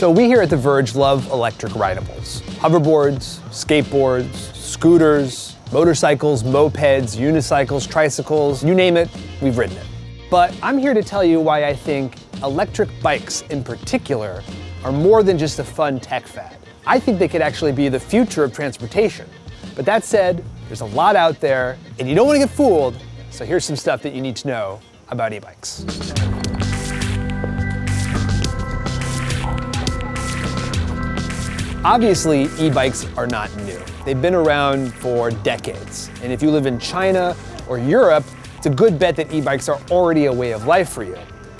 So we here at The Verge love electric rideables. Hoverboards, skateboards, scooters, motorcycles, mopeds, unicycles, tricycles, you name it, we've ridden it. But I'm here to tell you why I think electric bikes in particular are more than just a fun tech fad. I think they could actually be the future of transportation. But that said, there's a lot out there and you don't want to get fooled, so here's some stuff that you need to know about e-bikes. Obviously, e-bikes are not new. They've been around for decades. And if you live in China or Europe, it's a good bet that e-bikes are already a way of life for you.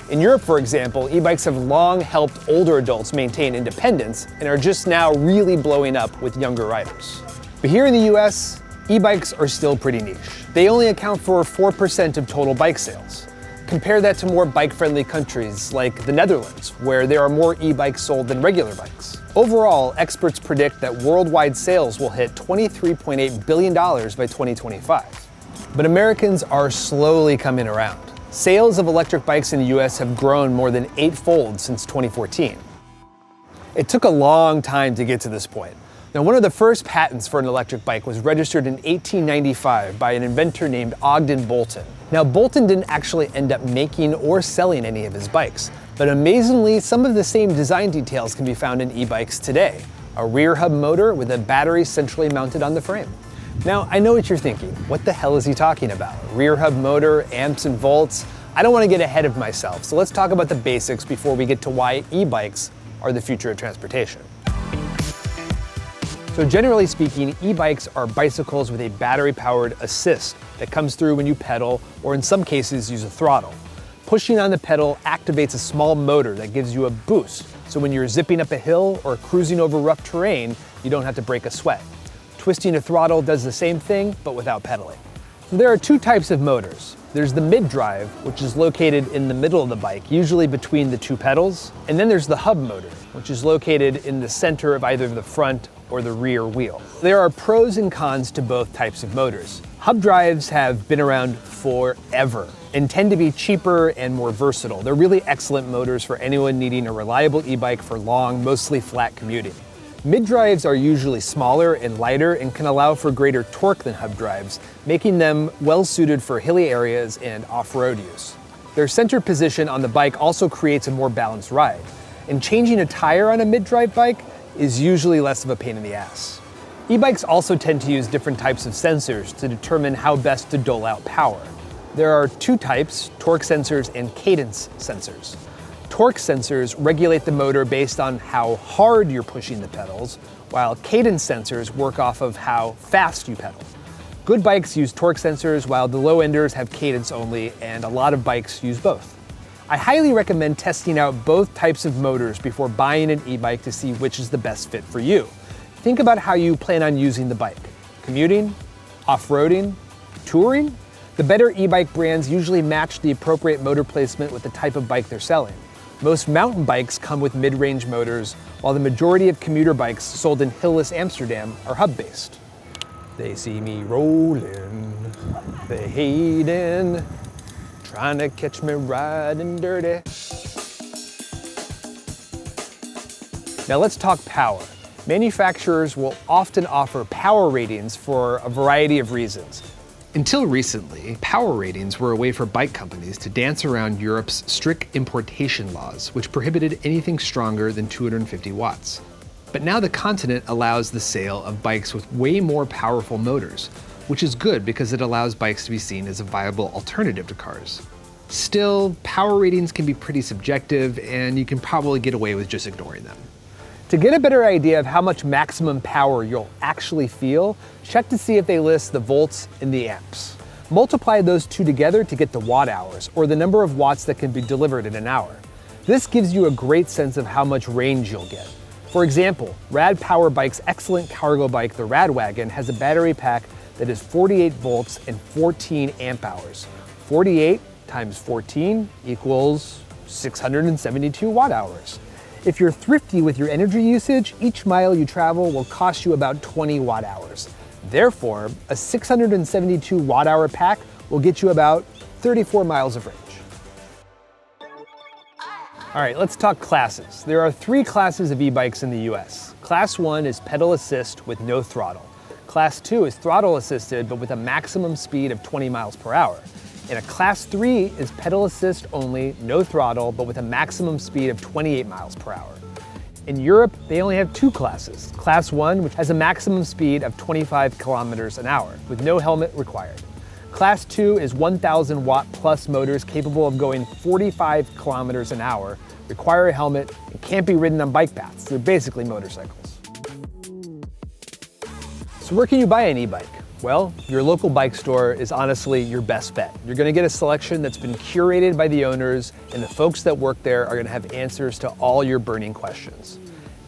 In Europe, for example, e-bikes have long helped older adults maintain independence and are just now really blowing up with younger riders. But here in the US, e-bikes are still pretty niche. They only account for 4% of total bike sales. Compare that to more bike-friendly countries like the Netherlands, where there are more e-bikes sold than regular bikes. Overall, experts predict that worldwide sales will hit $23.8 billion by 2025. But Americans are slowly coming around. Sales of electric bikes in the US have grown more than 8-fold since 2014. It took a long time to get to this point. Now, one of the first patents for an electric bike was registered in 1895 by an inventor named Ogden Boulton. Now, Boulton didn't actually end up making or selling any of his bikes, but amazingly, some of the same design details can be found in e-bikes today. A rear hub motor with a battery centrally mounted on the frame. Now, I know what you're thinking. What the hell is he talking about? Rear hub motor, amps and volts? I don't want to get ahead of myself, so let's talk about the basics before we get to why e-bikes are the future of transportation. So generally speaking, e-bikes are bicycles with a battery-powered assist that comes through when you pedal, or in some cases use a throttle. Pushing on the pedal activates a small motor that gives you a boost, so when you're zipping up a hill or cruising over rough terrain, you don't have to break a sweat. Twisting a throttle does the same thing, but without pedaling. So there are two types of motors. There's the mid-drive, which is located in the middle of the bike, usually between the two pedals. And then there's the hub motor, which is located in the center of either the front or the rear wheel. There are pros and cons to both types of motors. Hub drives have been around forever and tend to be cheaper and more versatile. They're really excellent motors for anyone needing a reliable e-bike for long, mostly flat commuting. Mid-drives are usually smaller and lighter and can allow for greater torque than hub drives, making them well-suited for hilly areas and off-road use. Their center position on the bike also creates a more balanced ride, and changing a tire on a mid-drive bike is usually less of a pain in the ass. E-bikes also tend to use different types of sensors to determine how best to dole out power. There are two types, torque sensors and cadence sensors. Torque sensors regulate the motor based on how hard you're pushing the pedals, while cadence sensors work off of how fast you pedal. Good bikes use torque sensors, while the low-enders have cadence only, and a lot of bikes use both. I highly recommend testing out both types of motors before buying an e-bike to see which is the best fit for you. Think about how you plan on using the bike. Commuting? Off-roading? Touring? The better e-bike brands usually match the appropriate motor placement with the type of bike they're selling. Most mountain bikes come with mid-range motors, while the majority of commuter bikes sold in hillless Amsterdam are hub-based. They see me rolling, they hating, trying to catch me riding dirty. Now let's talk power. Manufacturers will often offer power ratings for a variety of reasons. Until recently, power ratings were a way for bike companies to dance around Europe's strict importation laws, which prohibited anything stronger than 250 watts. But now the continent allows the sale of bikes with way more powerful motors, which is good because it allows bikes to be seen as a viable alternative to cars. Still, power ratings can be pretty subjective, and you can probably get away with just ignoring them. To get a better idea of how much maximum power you'll actually feel, check to see if they list the volts and the amps. Multiply those two together to get the watt hours, or the number of watts that can be delivered in an hour. This gives you a great sense of how much range you'll get. For example, Rad Power Bike's excellent cargo bike, the Radwagon, has a battery pack that is 48 volts and 14 amp hours. 48 times 14 equals 672 watt hours. If you're thrifty with your energy usage, each mile you travel will cost you about 20 watt hours. Therefore, a 672 watt hour pack will get you about 34 miles of range. All right, let's talk classes. There are 3 classes of e-bikes in the US. Class 1 is pedal assist with no throttle. Class 2 is throttle assisted, but with a maximum speed of 20 miles per hour. And a Class 3 is pedal assist only, no throttle, but with a maximum speed of 28 miles per hour. In Europe, they only have 2 classes. Class 1, which has a maximum speed of 25 kilometers an hour, with no helmet required. Class 2 is 1,000 watt plus motors capable of going 45 kilometers an hour, require a helmet, and can't be ridden on bike paths. They're basically motorcycles. So where can you buy an e-bike? Well, your local bike store is honestly your best bet. You're gonna get a selection that's been curated by the owners, and the folks that work there are gonna have answers to all your burning questions.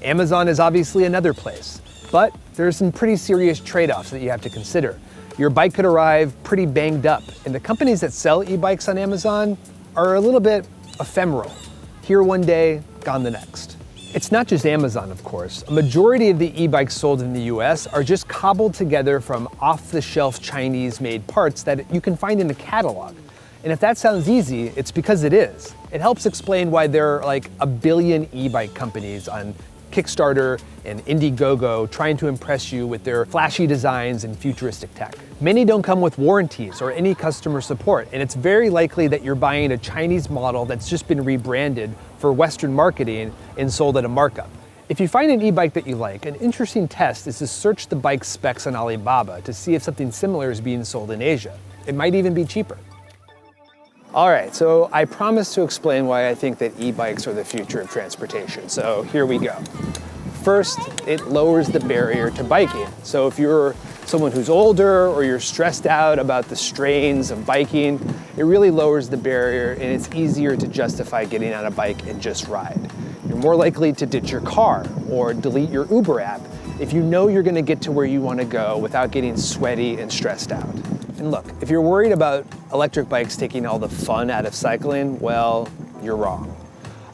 Amazon is obviously another place, but there's some pretty serious trade-offs that you have to consider. Your bike could arrive pretty banged up, and the companies that sell e-bikes on Amazon are a little bit ephemeral. Here one day, gone the next. It's not just Amazon, of course. A majority of the e-bikes sold in the US are just cobbled together from off-the-shelf Chinese-made parts that you can find in the catalog. And if that sounds easy, it's because it is. It helps explain why there are like a billion e-bike companies on Kickstarter and Indiegogo trying to impress you with their flashy designs and futuristic tech. Many don't come with warranties or any customer support, and it's very likely that you're buying a Chinese model that's just been rebranded for Western marketing and sold at a markup. If you find an e-bike that you like, an interesting test is to search the bike specs on Alibaba to see if something similar is being sold in Asia. It might even be cheaper. All right, so I promised to explain why I think that e-bikes are the future of transportation, so here we go. First, it lowers the barrier to biking. So if you're someone who's older or you're stressed out about the strains of biking, it really lowers the barrier and it's easier to justify getting on a bike and just ride. You're more likely to ditch your car or delete your Uber app if you know you're gonna get to where you wanna go without getting sweaty and stressed out. And look, if you're worried about electric bikes taking all the fun out of cycling, well, you're wrong.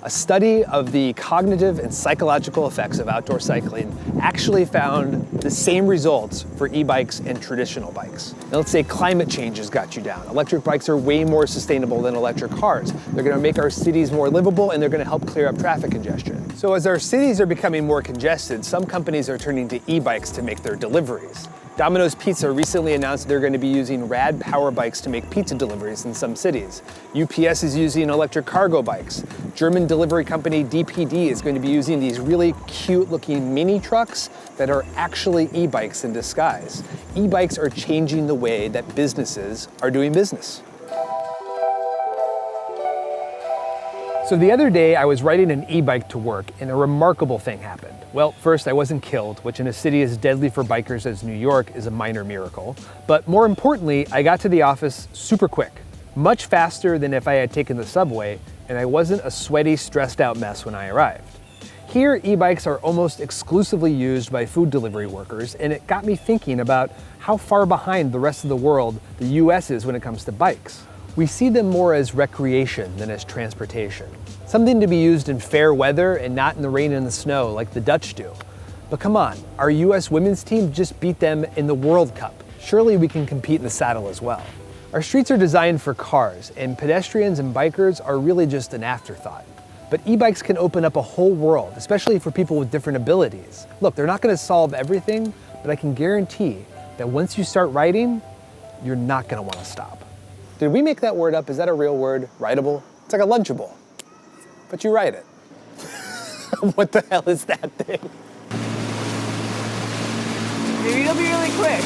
A study of the cognitive and psychological effects of outdoor cycling actually found the same results for e-bikes and traditional bikes. Now let's say climate change has got you down. Electric bikes are way more sustainable than electric cars. They're gonna make our cities more livable and they're gonna help clear up traffic congestion. So as our cities are becoming more congested, some companies are turning to e-bikes to make their deliveries. Domino's Pizza recently announced they're going to be using rad power bikes to make pizza deliveries in some cities. UPS is using electric cargo bikes. German delivery company DPD is going to be using these really cute looking mini trucks that are actually e-bikes in disguise. E-bikes are changing the way that businesses are doing business. So the other day I was riding an e-bike to work and a remarkable thing happened. Well, first I wasn't killed, which in a city as deadly for bikers as New York is a minor miracle. But more importantly, I got to the office super quick, much faster than if I had taken the subway, and I wasn't a sweaty, stressed out mess when I arrived. Here, e-bikes are almost exclusively used by food delivery workers, and it got me thinking about how far behind the rest of the world the US is when it comes to bikes. We see them more as recreation than as transportation. Something to be used in fair weather and not in the rain and the snow like the Dutch do. But come on, our US women's team just beat them in the World Cup. Surely we can compete in the saddle as well. Our streets are designed for cars, and pedestrians and bikers are really just an afterthought. But e-bikes can open up a whole world, especially for people with different abilities. Look, they're not gonna solve everything, but I can guarantee that once you start riding, you're not gonna wanna stop. Did we make that word up? Is that a real word? Rideable? It's like a Lunchable, but you ride it. What the hell is that thing? Maybe it'll be really quick.